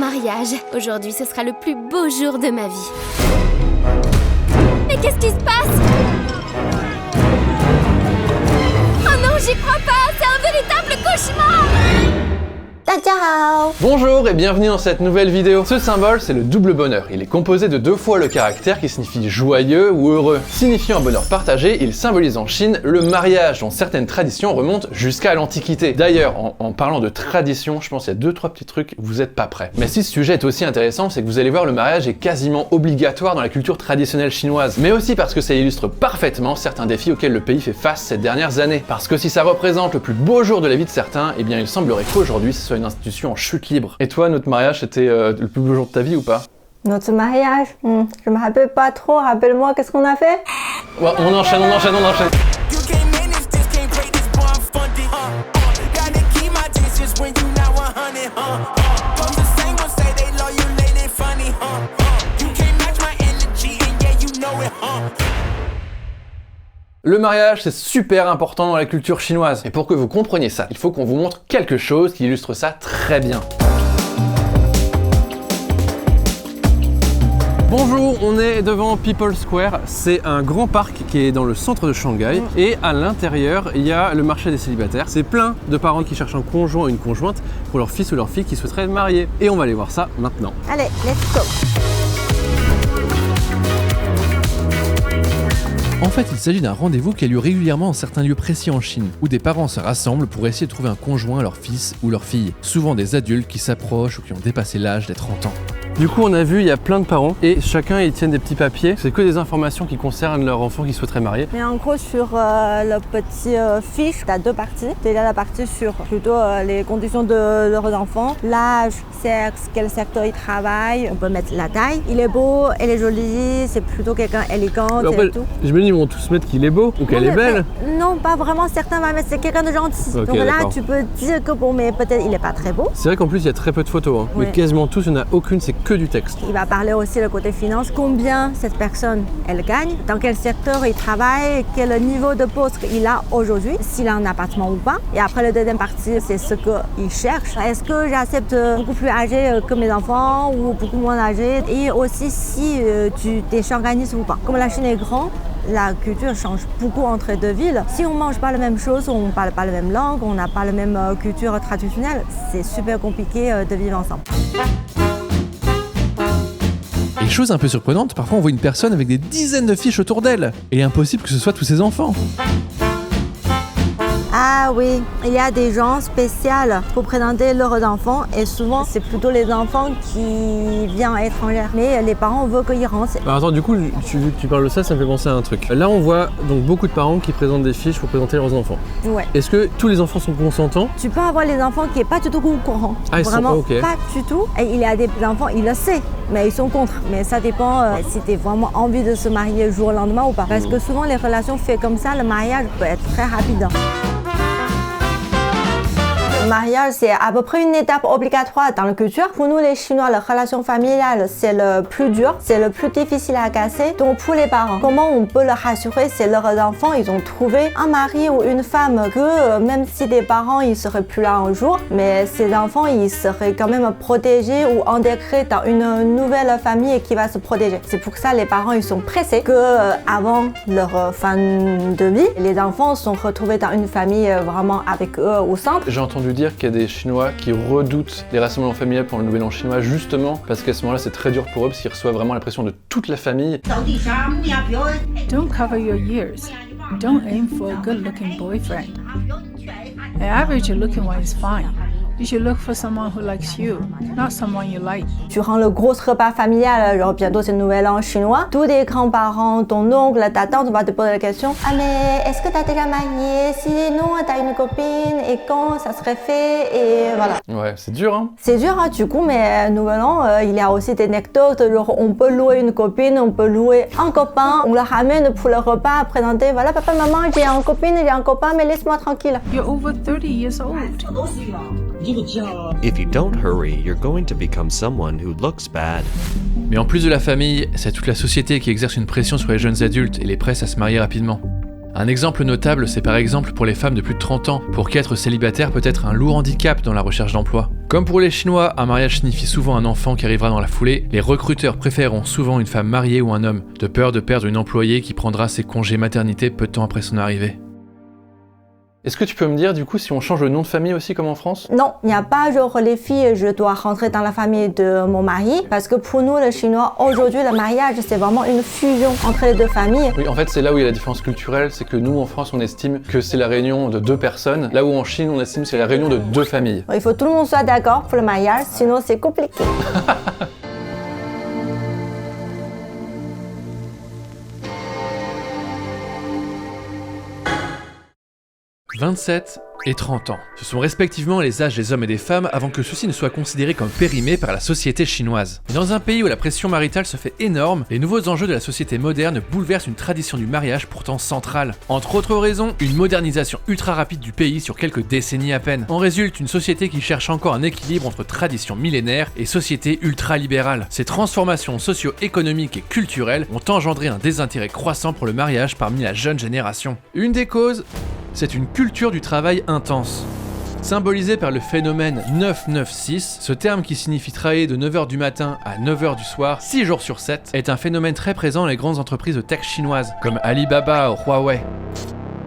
mariage. Aujourd'hui, ce sera le plus beau jour de ma vie. Mais qu'est-ce qui se passe? Oh non, j'y crois pas! C'est un véritable cauchemar! Bonjour et bienvenue dans cette nouvelle vidéo. Ce symbole, c'est le double bonheur. Il est composé de 2 fois le caractère qui signifie joyeux ou heureux. Signifiant un bonheur partagé, il symbolise en Chine le mariage, dont certaines traditions remontent jusqu'à l'Antiquité. D'ailleurs, en parlant de tradition, je pense qu'il y a 2-3 petits trucs, vous n'êtes pas prêts. Mais si ce sujet est aussi intéressant, c'est que vous allez voir, le mariage est quasiment obligatoire dans la culture traditionnelle chinoise. Mais aussi parce que ça illustre parfaitement certains défis auxquels le pays fait face ces dernières années. Parce que si ça représente le plus beau jour de la vie de certains, eh bien il semblerait qu'aujourd'hui ce soit une institution en chute libre. Et toi, notre mariage, c'était le plus beau jour de ta vie ou pas? Notre mariage, je me rappelle pas trop. Rappelle-moi, qu'est-ce qu'on a fait? Ouais, on enchaîne. Le mariage, c'est super important dans la culture chinoise. Et pour que vous compreniez ça, il faut qu'on vous montre quelque chose qui illustre ça très bien. Bonjour, on est devant People Square. C'est un grand parc qui est dans le centre de Shanghai. Et à l'intérieur, il y a le marché des célibataires. C'est plein de parents qui cherchent un conjoint ou une conjointe pour leur fils ou leur fille qui souhaiteraient être mariés. Et on va aller voir ça maintenant. Allez, let's go. En fait, il s'agit d'un rendez-vous qui a lieu régulièrement dans certains lieux précis en Chine, où des parents se rassemblent pour essayer de trouver un conjoint à leur fils ou leur fille. Souvent des adultes qui s'approchent ou qui ont dépassé l'âge des 30 ans. Du coup, on a vu, il y a plein de parents et chacun, ils tiennent des petits papiers. C'est que des informations qui concernent leur enfant qui souhaiterait marier. Mais en gros, sur le petit fiche, tu as 2 parties. Tu as la partie sur plutôt les conditions de leurs enfants, l'âge, sexe, quel secteur ils travaillent. On peut mettre la taille. Il est beau, elle est jolie, c'est plutôt quelqu'un élégant et tout. Je me dis, ils vont tous mettre qu'il est beau ou qu'elle est belle. Non, pas vraiment. Certains vont mettre c'est quelqu'un de gentil. Okay, donc là, tu peux dire que bon, mais peut-être il est pas très beau. C'est vrai qu'en plus, il y a très peu de photos. Oui. Mais quasiment tous, il n'y en a aucune, c'est que du texte. Il va parler aussi le côté finance, combien cette personne elle gagne, dans quel secteur il travaille, quel niveau de poste il a aujourd'hui, s'il a un appartement ou pas. Et après la deuxième partie, c'est ce qu'il cherche. Est-ce que j'accepte beaucoup plus âgé que mes enfants ou beaucoup moins âgé? Et aussi si tu es shanghaïste ou pas. Comme la Chine est grande, la culture change beaucoup entre 2 villes. Si on mange pas la même chose, on parle pas la même langue, on n'a pas la même culture traditionnelle, c'est super compliqué de vivre ensemble. Et chose un peu surprenante, parfois on voit une personne avec des dizaines de fiches autour d'elle. Et il est impossible que ce soit tous ses enfants. Ah oui, il y a des gens spéciaux pour présenter leurs enfants et souvent c'est plutôt les enfants qui viennent étrangers. Mais les parents veulent qu'ils rentrent. Alors attends, du coup, vu que tu parles de ça, ça me fait penser à un truc. Là, on voit donc beaucoup de parents qui présentent des fiches pour présenter leurs enfants. Ouais. Est-ce que tous les enfants sont consentants? Tu peux avoir les enfants qui n'est pas du tout au courant. Ah, vraiment okay. Pas du tout. Et il y a des enfants, ils le savent, mais ils sont contre. Mais ça dépend si tu as vraiment envie de se marier le jour au lendemain ou pas. Parce que souvent les relations faites comme ça, le mariage peut être très rapide. Le mariage, c'est à peu près une étape obligatoire dans la culture. Pour nous, les Chinois, la relation familiale, c'est le plus dur, c'est le plus difficile à casser. Donc, pour les parents, comment on peut leur rassurer, c'est leurs enfants, ils ont trouvé un mari ou une femme que même si les parents, ils seraient plus là un jour, mais ces enfants, ils seraient quand même protégés ou intégrés dans une nouvelle famille qui va se protéger. C'est pour ça les parents, ils sont pressés que avant leur fin de vie, les enfants sont retrouvés dans une famille vraiment avec eux au centre. J'ai entendu dire qu'il y a des Chinois qui redoutent les rassemblements familiales pendant le Nouvel An chinois justement parce qu'à ce moment-là c'est très dur pour eux parce qu'ils reçoivent vraiment la pression de toute la famille. Don't cover your ears. Don't aim for a good-looking boyfriend. An average-looking one is fine. You should look for someone who likes you, not someone you like. Durant le gros repas familial, genre bientôt c'est le Nouvel An chinois, tous les grands-parents, ton oncle, ta tante va te poser la question: ah mais est-ce que t'as déjà marié? Si non, t'as une copine et quand ça serait fait? Et voilà. Ouais, c'est dur hein. C'est dur hein, du coup, mais Nouvel An, il y a aussi des anecdotes, genre on peut louer une copine, on peut louer un copain, on le ramène pour le repas à présenter. Voilà papa, maman, j'ai une copine, j'ai un copain, mais laisse-moi tranquille. You're over 30 years old. If you don't hurry, you're going to become someone who looks bad. Mais en plus de la famille, c'est toute la société qui exerce une pression sur les jeunes adultes et les presse à se marier rapidement. Un exemple notable, c'est par exemple pour les femmes de plus de 30 ans, pour qui être célibataire peut être un lourd handicap dans la recherche d'emploi. Comme pour les Chinois, un mariage signifie souvent un enfant qui arrivera dans la foulée, les recruteurs préféreront souvent une femme mariée ou un homme, de peur de perdre une employée qui prendra ses congés maternité peu de temps après son arrivée. Est-ce que tu peux me dire du coup si on change le nom de famille aussi comme en France? Non, il n'y a pas genre les filles, je dois rentrer dans la famille de mon mari, parce que pour nous les Chinois, aujourd'hui le mariage c'est vraiment une fusion entre les deux familles. Oui, en fait c'est là où il y a la différence culturelle, c'est que nous en France on estime que c'est la réunion de deux personnes, là où en Chine on estime que c'est la réunion de deux familles. Il faut que tout le monde soit d'accord pour le mariage, sinon c'est compliqué. 27 et 30 ans. Ce sont respectivement les âges des hommes et des femmes avant que ceux-ci ne soient considérés comme périmés par la société chinoise. Mais dans un pays où la pression maritale se fait énorme, les nouveaux enjeux de la société moderne bouleversent une tradition du mariage pourtant centrale. Entre autres raisons, une modernisation ultra rapide du pays sur quelques décennies à peine. En résulte une société qui cherche encore un équilibre entre tradition millénaire et société ultra-libérale. Ces transformations socio-économiques et culturelles ont engendré un désintérêt croissant pour le mariage parmi la jeune génération. Une des causes, c'est une culture du travail intense. Symbolisé par le phénomène 996, ce terme qui signifie travailler de 9h du matin à 9h du soir, 6 jours sur 7, est un phénomène très présent dans les grandes entreprises de tech chinoises, comme Alibaba ou Huawei.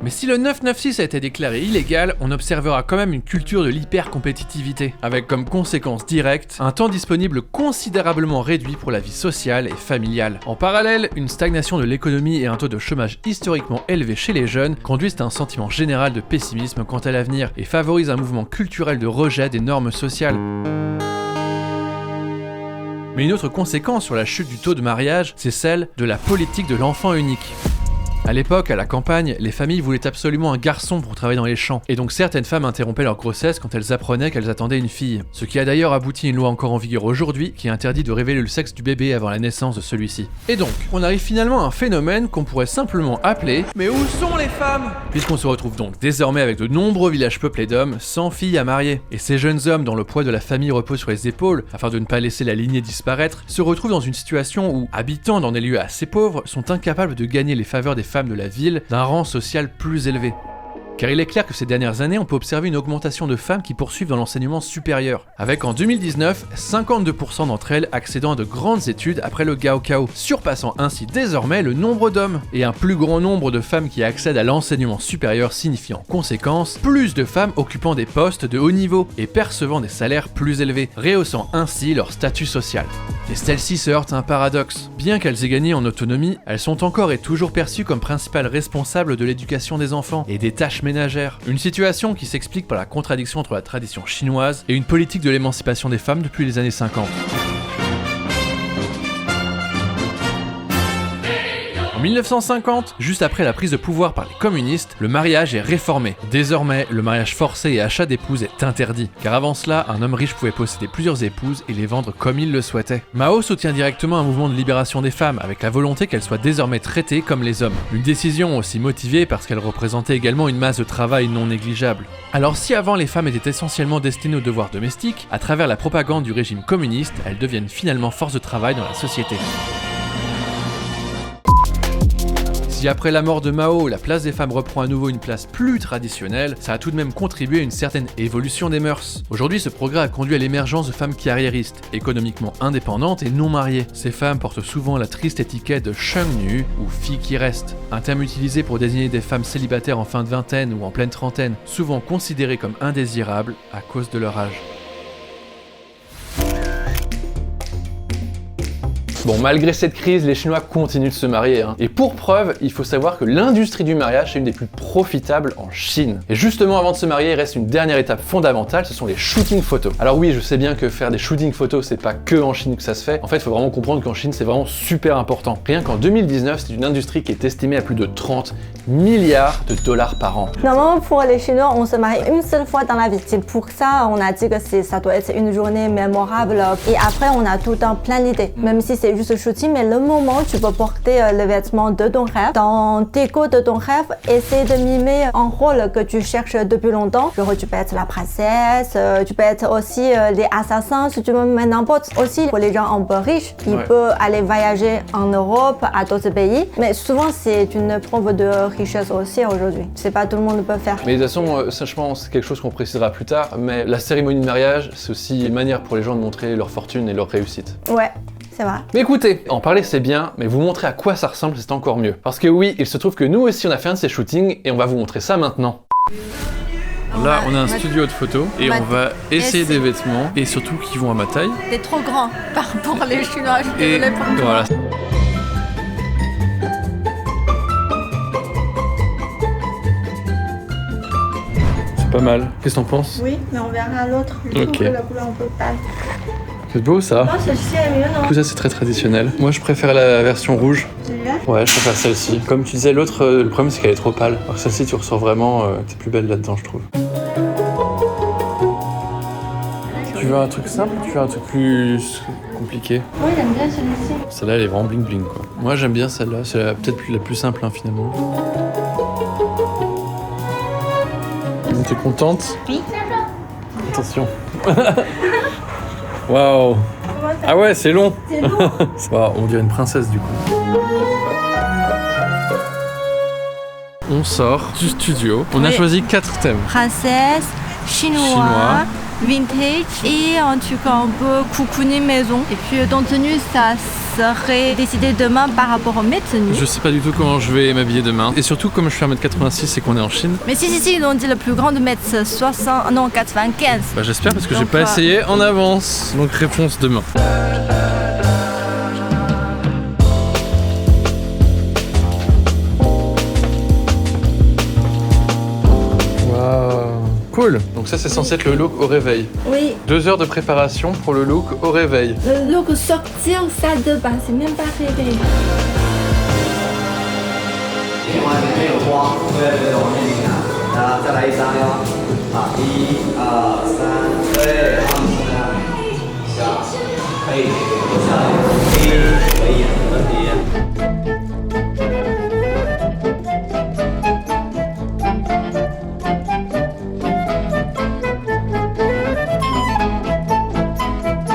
Mais si le 996 a été déclaré illégal, on observera quand même une culture de l'hyper-compétitivité, avec comme conséquence directe un temps disponible considérablement réduit pour la vie sociale et familiale. En parallèle, une stagnation de l'économie et un taux de chômage historiquement élevé chez les jeunes conduisent à un sentiment général de pessimisme quant à l'avenir et favorisent un mouvement culturel de rejet des normes sociales. Mais une autre conséquence sur la chute du taux de mariage, c'est celle de la politique de l'enfant unique. À l'époque, à la campagne, les familles voulaient absolument un garçon pour travailler dans les champs, et donc certaines femmes interrompaient leur grossesse quand elles apprenaient qu'elles attendaient une fille. Ce qui a d'ailleurs abouti à une loi encore en vigueur aujourd'hui qui interdit de révéler le sexe du bébé avant la naissance de celui-ci. Et donc, on arrive finalement à un phénomène qu'on pourrait simplement appeler « Mais où sont les femmes ?» Puisqu'on se retrouve donc désormais avec de nombreux villages peuplés d'hommes sans filles à marier. Et ces jeunes hommes dont le poids de la famille repose sur les épaules, afin de ne pas laisser la lignée disparaître, se retrouvent dans une situation où, habitant dans des lieux assez pauvres, sont incapables de gagner les faveurs des femmes de la ville d'un rang social plus élevé. Car il est clair que ces dernières années, on peut observer une augmentation de femmes qui poursuivent dans l'enseignement supérieur, avec en 2019, 52% d'entre elles accédant à de grandes études après le Gaokao, surpassant ainsi désormais le nombre d'hommes. Et un plus grand nombre de femmes qui accèdent à l'enseignement supérieur signifie en conséquence plus de femmes occupant des postes de haut niveau et percevant des salaires plus élevés, rehaussant ainsi leur statut social. Et celles-ci se heurtent à un paradoxe. Bien qu'elles aient gagné en autonomie, elles sont encore et toujours perçues comme principales responsables de l'éducation des enfants et des tâches ménagères. Une situation qui s'explique par la contradiction entre la tradition chinoise et une politique de l'émancipation des femmes depuis les années 50. En 1950, juste après la prise de pouvoir par les communistes, le mariage est réformé. Désormais, le mariage forcé et achat d'épouses est interdit, car avant cela, un homme riche pouvait posséder plusieurs épouses et les vendre comme il le souhaitait. Mao soutient directement un mouvement de libération des femmes, avec la volonté qu'elles soient désormais traitées comme les hommes. Une décision aussi motivée parce qu'elle représentait également une masse de travail non négligeable. Alors si avant les femmes étaient essentiellement destinées aux devoirs domestiques, à travers la propagande du régime communiste, elles deviennent finalement force de travail dans la société. Si après la mort de Mao, la place des femmes reprend à nouveau une place plus traditionnelle, ça a tout de même contribué à une certaine évolution des mœurs. Aujourd'hui, ce progrès a conduit à l'émergence de femmes carriéristes, économiquement indépendantes et non mariées. Ces femmes portent souvent la triste étiquette de shengnu ou fille qui reste, un terme utilisé pour désigner des femmes célibataires en fin de vingtaine ou en pleine trentaine, souvent considérées comme indésirables à cause de leur âge. Bon, malgré cette crise, les Chinois continuent de se marier, hein. Et pour preuve, il faut savoir que l'industrie du mariage est une des plus profitables en Chine. Et justement, avant de se marier, il reste une dernière étape fondamentale, ce sont les shootings photos. Alors oui, je sais bien que faire des shootings photos, c'est pas que en Chine que ça se fait. En fait, il faut vraiment comprendre qu'en Chine, c'est vraiment super important. Rien qu'en 2019, c'est une industrie qui est estimée à plus de 30 milliards de dollars par an. Normalement, pour les Chinois, on se marie une seule fois dans la vie. C'est pour ça on a dit que ça doit être une journée mémorable. Et après, on a tout le temps plein d'idées. Même si c'est c'est juste shooting, mais le moment tu peux porter le vêtement de ton rêve, dans déco de ton rêve, essayer de mimer un rôle que tu cherches depuis longtemps. Genre tu peux être la princesse, tu peux être aussi les assassins, si tu veux mettre n'importe. Aussi pour les gens un peu riches, ils peuvent aller voyager en Europe, à d'autres pays, mais souvent c'est une preuve de richesse aussi aujourd'hui. C'est pas tout le monde peut faire. Mais de toute façon, ça je pense c'est quelque chose qu'on précisera plus tard, mais la cérémonie de mariage, c'est aussi une manière pour les gens de montrer leur fortune et leur réussite. Ouais. C'est vrai. Mais écoutez, en parler c'est bien, mais vous montrer à quoi ça ressemble c'est encore mieux. Parce que oui, il se trouve que nous aussi on a fait un de ces shootings et on va vous montrer ça maintenant. Là, on a un studio de photos et on va essayer des vêtements et surtout qui vont à ma taille. T'es trop grand par rapport aux Chinois, je Et voilà. C'est pas mal. Qu'est-ce que t'en penses? Oui, mais on verra l'autre. Je Ok. trouve que la couleur un peu pâle. C'est beau ça. Non, celle-ci est mieux, non? Tout ça c'est très traditionnel. Moi je préfère la version rouge. Celui-là? Ouais, je préfère celle-ci. Comme tu disais, l'autre, le problème c'est qu'elle est trop pâle. Alors celle-ci, tu ressors vraiment, t'es plus belle là-dedans, je trouve. Tu veux un truc simple ou tu veux un truc plus compliqué? Oui, j'aime bien celui-ci. Celle-là, elle est vraiment bling bling quoi. Moi j'aime bien celle-là, c'est peut-être la plus simple hein, finalement. T'es contente? Oui. Attention. Waouh. Ah ouais, c'est long. C'est long. Waouh, on dirait une princesse du coup. On sort du studio. On a choisi 4 thèmes. Princesse, chinois, vintage et en tout cas un peu cocooning maison. Et puis ton tenue, ça serait décidé demain par rapport à mes tenues. Je sais pas du tout comment je vais m'habiller demain. Et surtout, comme je suis 1m86 et qu'on est en Chine. Mais si, ils ont dit le plus grand de 1m60, non 95. Bah j'espère parce que j'ai Donc, pas essayé en avance. Donc réponse demain. Cool. Donc ça c'est censé être le look au réveil. Oui. 2 heures de préparation pour le look au réveil. Le look sortir salle de bain, c'est même pas réveillé. 外面没有光，对，往那里看，啊，再来一张哟，好，1、2、3，对，好，行，可以，留下来，可以，没问题。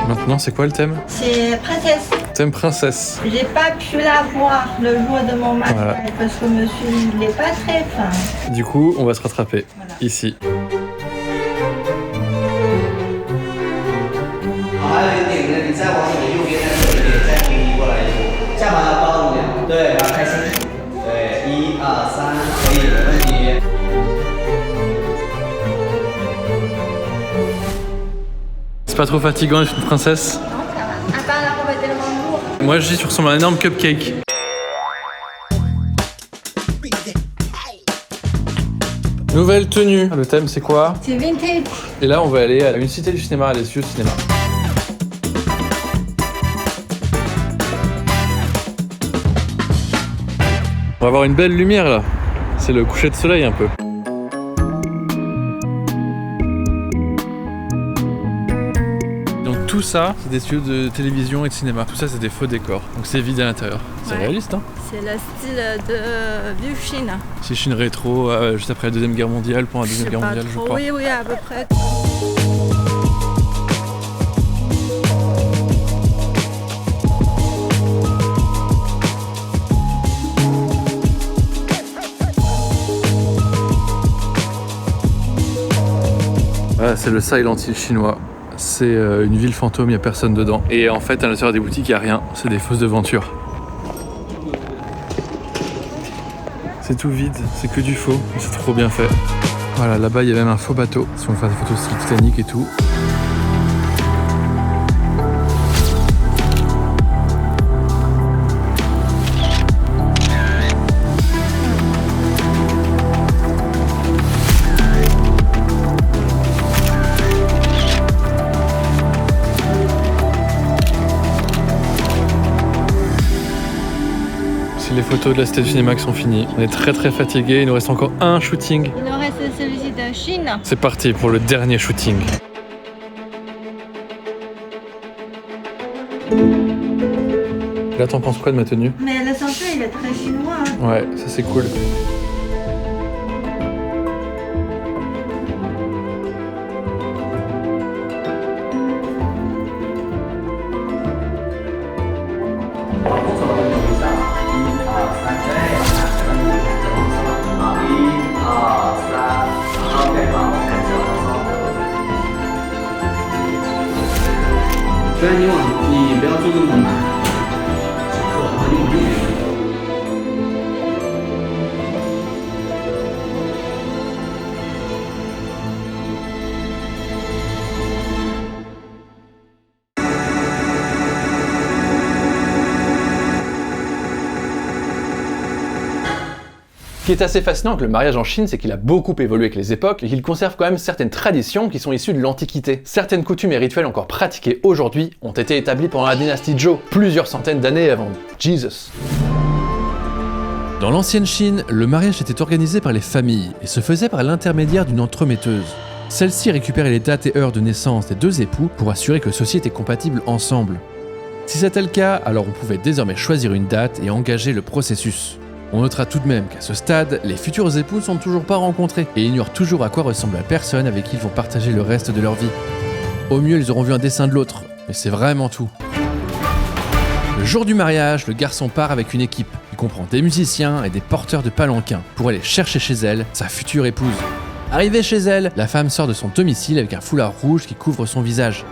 Maintenant c'est quoi le thème? C'est princesse. Thème princesse. J'ai pas pu la voir le jour de mon mariage Voilà. parce que monsieur il est pas très fin. Du coup on va se rattraper. Ici. 好，还有一点呢，你再往你的右边再走一点，再平移过来一步，下巴要高一点，对，然后开心，对，1、2、3，可以，没问题。 C'est pas trop fatigant d'être une princesse? Non, ça va. À part la robe est tellement lourde. Moi je dis tu ressembles à un énorme cupcake. Nouvelle tenue. Le thème c'est quoi? C'est vintage. Et là on va aller à une cité du cinéma, à les studios de cinéma. On va avoir une belle lumière là. C'est le coucher de soleil un peu. Donc tout ça, c'est des studios de télévision et de cinéma. Tout ça, c'est des faux décors. Donc c'est vide à l'intérieur. C'est Ouais. réaliste, hein? C'est le style de vieux Chine. C'est Chine rétro, juste après la Deuxième Guerre mondiale, pour la Deuxième Guerre mondiale, je crois. Oui, oui, à peu près. Voilà, c'est le Silent Hill chinois. C'est une ville fantôme, il n'y a personne dedans. Et en fait, à l'intérieur des boutiques, il n'y a rien. C'est des fausses devantures. C'est tout vide, c'est que du faux. C'est trop bien fait. Voilà, là-bas, il y a même un faux bateau. Si on veut faire des photos style Titanic et tout. C'est les photos de la cité du cinéma qui sont finies. On est très fatigués, il nous reste encore un shooting. Il nous reste celui-ci de Chine. C'est parti pour le dernier shooting. Là, t'en penses quoi de ma tenue? Mais le sensei, il est très chinois. Ouais, ça c'est cool. Ce qui est assez fascinant avec le mariage en Chine, c'est qu'il a beaucoup évolué avec les époques et qu'il conserve quand même certaines traditions qui sont issues de l'Antiquité. Certaines coutumes et rituels encore pratiqués aujourd'hui ont été établis pendant la dynastie Zhou, plusieurs centaines d'années avant Jesus. Dans l'ancienne Chine, le mariage était organisé par les familles et se faisait par l'intermédiaire d'une entremetteuse. Celle-ci récupérait les dates et heures de naissance des deux époux pour assurer que ceux-ci étaient compatibles ensemble. Si c'était le cas, alors on pouvait désormais choisir une date et engager le processus. On notera tout de même qu'à ce stade, les futurs époux ne sont toujours pas rencontrés et ignorent toujours à quoi ressemble la personne avec qui ils vont partager le reste de leur vie. Au mieux, ils auront vu un dessin de l'autre, mais c'est vraiment tout. Le jour du mariage, le garçon part avec une équipe. Il comprend des musiciens et des porteurs de palanquins pour aller chercher chez elle sa future épouse. Arrivée chez elle, la femme sort de son domicile avec un foulard rouge qui couvre son visage.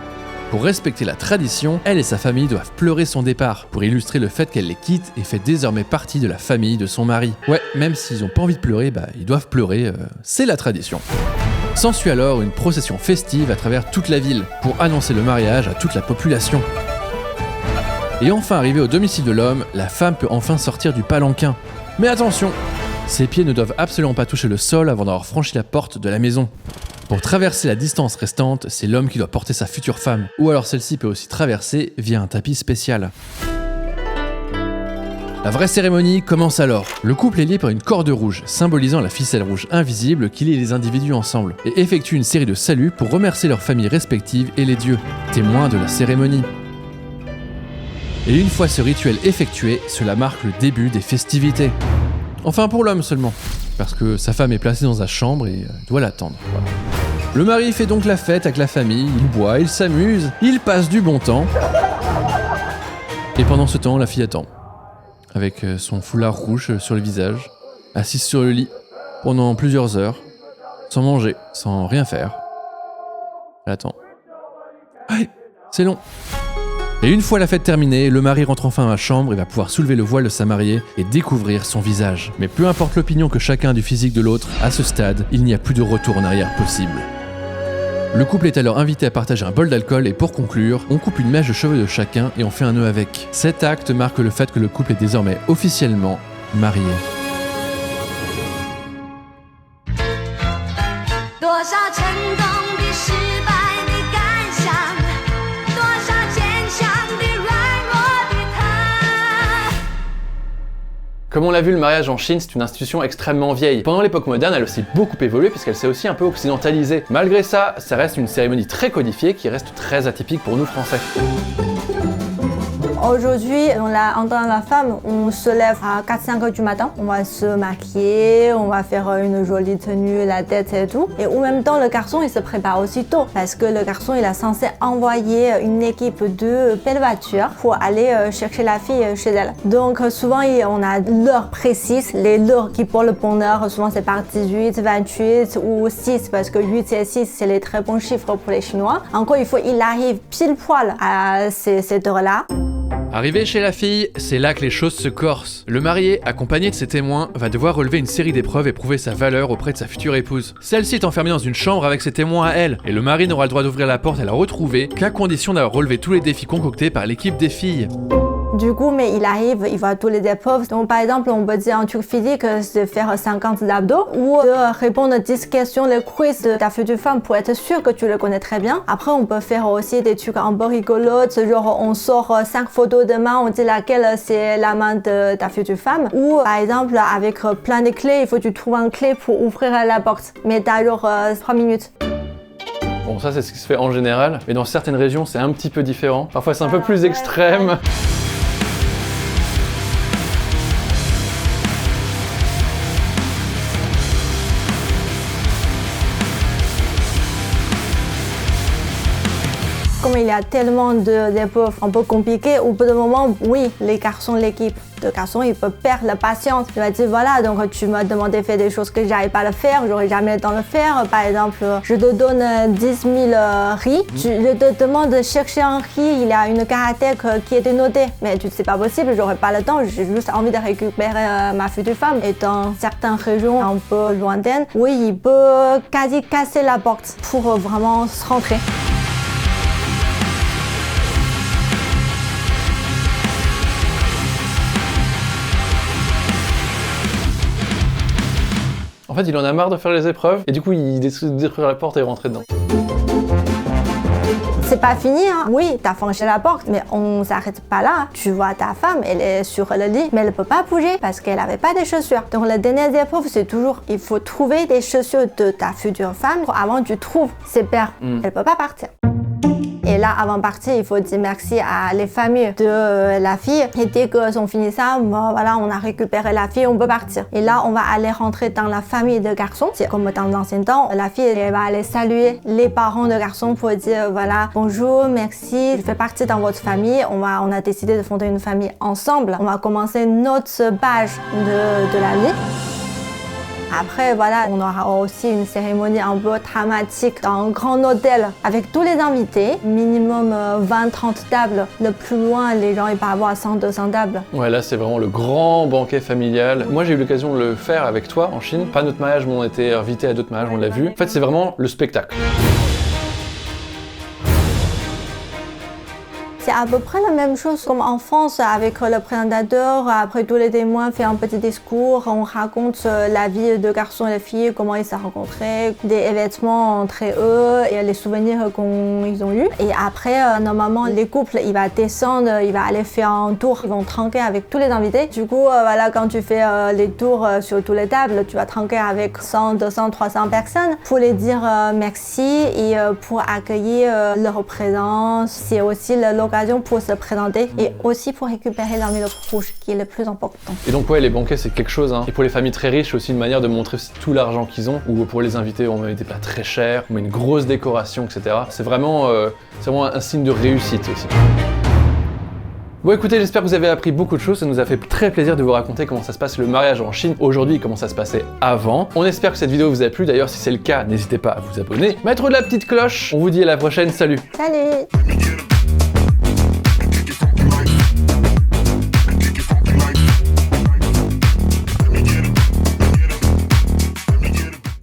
Pour respecter la tradition, elle et sa famille doivent pleurer son départ, pour illustrer le fait qu'elle les quitte et fait désormais partie de la famille de son mari. Ouais, même s'ils ont pas envie de pleurer, ils doivent pleurer, c'est la tradition. S'ensuit alors une procession festive à travers toute la ville, pour annoncer le mariage à toute la population. Et enfin arrivée au domicile de l'homme, la femme peut enfin sortir du palanquin. Mais attention, ses pieds ne doivent absolument pas toucher le sol avant d'avoir franchi la porte de la maison. Pour traverser la distance restante, c'est l'homme qui doit porter sa future femme, ou alors celle-ci peut aussi traverser via un tapis spécial. La vraie cérémonie commence alors. Le couple est lié par une corde rouge, symbolisant la ficelle rouge invisible qui lie les individus ensemble, et effectue une série de saluts pour remercier leurs familles respectives et les dieux, témoins de la cérémonie. Et une fois ce rituel effectué, cela marque le début des festivités. Enfin pour l'homme seulement, parce que sa femme est placée dans sa chambre et doit l'attendre. Voilà. Le mari fait donc la fête avec la famille, il boit, il s'amuse, il passe du bon temps. Et pendant ce temps, la fille attend, avec son foulard rouge sur le visage, assise sur le lit, pendant plusieurs heures, sans manger, sans rien faire. Elle attend. Ouais, c'est long. Et une fois la fête terminée, le mari rentre enfin à la chambre et va pouvoir soulever le voile de sa mariée et découvrir son visage. Mais peu importe l'opinion que chacun a du physique de l'autre, à ce stade, il n'y a plus de retour en arrière possible. Le couple est alors invité à partager un bol d'alcool et pour conclure, on coupe une mèche de cheveux de chacun et on fait un nœud avec. Cet acte marque le fait que le couple est désormais officiellement marié. Comme on l'a vu, le mariage en Chine, c'est une institution extrêmement vieille. Pendant l'époque moderne, elle a aussi beaucoup évolué puisqu'elle s'est aussi un peu occidentalisée. Malgré ça, ça reste une cérémonie très codifiée qui reste très atypique pour nous Français. Aujourd'hui, en tant que femme, on se lève à 4-5 heures du matin. On va se maquiller, on va faire une jolie tenue, la tête et tout. Et en même temps, le garçon, il se prépare aussi tôt parce que le garçon, il est censé envoyer une équipe de belles voitures pour aller chercher la fille chez elle. Donc souvent, on a l'heure précise, les heures qui pour le bonheur, souvent c'est par 18, 28 ou 6 parce que 8 et 6, c'est les très bons chiffres pour les Chinois. Encore, il arrive pile poil à cette heure-là. Arrivé chez la fille, c'est là que les choses se corsent. Le marié, accompagné de ses témoins, va devoir relever une série d'épreuves et prouver sa valeur auprès de sa future épouse. Celle-ci est enfermée dans une chambre avec ses témoins à elle, et le mari n'aura le droit d'ouvrir la porte et la retrouver qu'à condition d'avoir relevé tous les défis concoctés par l'équipe des filles. Du coup, mais il arrive, il voit tous les épreuves. Donc, par exemple, on peut dire en truc physique, c'est de faire 50 d'abdos ou de répondre à 10 questions, le quiz de ta future femme pour être sûr que tu le connais très bien. Après, on peut faire aussi des trucs un peu rigolos, genre on sort 5 photos de main, on dit laquelle c'est la main de ta future femme. Ou, par exemple, avec plein de clés, il faut que tu trouves une clé pour ouvrir la porte. Mais t'as genre 3 minutes. Bon, ça c'est ce qui se fait en général, mais dans certaines régions c'est un petit peu différent. Parfois c'est un peu plus extrême. Comme il y a tellement d'épreuves un peu compliquées, au bout d'un moment, oui, les garçons, l'équipe de garçons, ils peuvent perdre la patience. Il va dire voilà, donc tu m'as demandé de faire des choses que j'arrive pas à le faire, j'aurais jamais le temps de le faire. Par exemple, je te donne 10 000 riz, je te demande de chercher un riz, il y a une caractère qui était notée, mais c'est pas possible, j'aurais pas le temps, j'ai juste envie de récupérer ma future femme. Et dans certaines régions un peu lointaines, oui, il peut quasi casser la porte pour vraiment se rentrer. En fait, il en a marre de faire les épreuves, et du coup, il décide d'ouvrir la porte et rentrer dedans. C'est pas fini, hein. Oui, t'as franchi la porte, mais on s'arrête pas là. Tu vois ta femme, elle est sur le lit, mais elle peut pas bouger parce qu'elle avait pas de chaussures. Donc la dernière épreuve, c'est toujours, il faut trouver des chaussures de ta future femme avant que tu trouves ses paires. Elle peut pas partir. Et là, avant de partir, il faut dire merci à les familles de la fille. Et dès qu'ils ont fini ça, bon, voilà, on a récupéré la fille, on peut partir. Et là, on va aller rentrer dans la famille de garçons. C'est comme dans l'ancien temps, la fille, elle va aller saluer les parents de garçons pour dire, voilà, bonjour, merci, je fais partie dans votre famille. On a décidé de fonder une famille ensemble. On va commencer notre page de la vie. Après, voilà, on aura aussi une cérémonie un peu dramatique dans un grand hôtel avec tous les invités, minimum 20-30 tables. Le plus loin, les gens ils peuvent avoir 100-200 tables. Ouais, là, c'est vraiment le grand banquet familial. Moi, j'ai eu l'occasion de le faire avec toi en Chine. Pas notre mariage, mais on était invités à d'autres mariages, on l'a vu. En fait, c'est vraiment le spectacle. C'est à peu près la même chose comme en France avec le présentateur. Après, tous les témoins font un petit discours. On raconte la vie de garçons et de filles, comment ils se sont rencontrés, des événements entre eux et les souvenirs qu'ils ont eus. Et après, normalement, les couples, ils vont descendre, ils vont aller faire un tour. Ils vont tranquer avec tous les invités. Du coup, voilà, quand tu fais les tours sur toutes les tables, tu vas tranquer avec 100, 200, 300 personnes pour les dire merci et pour accueillir leur présence. C'est aussi l'occasion pour se présenter et aussi pour récupérer l'enveloppe rouge qui est le plus important. Et donc ouais, les banquets c'est quelque chose, hein. Et pour les familles très riches, c'est aussi une manière de montrer tout l'argent qu'ils ont, ou pour les invités on met des plats très chers, on met une grosse décoration, etc. C'est vraiment un signe de réussite aussi. Bon écoutez, j'espère que vous avez appris beaucoup de choses, ça nous a fait très plaisir de vous raconter comment ça se passe le mariage en Chine aujourd'hui et comment ça se passait avant. On espère que cette vidéo vous a plu, d'ailleurs si c'est le cas, n'hésitez pas à vous abonner, mettre de la petite cloche, on vous dit à la prochaine, salut! Salut!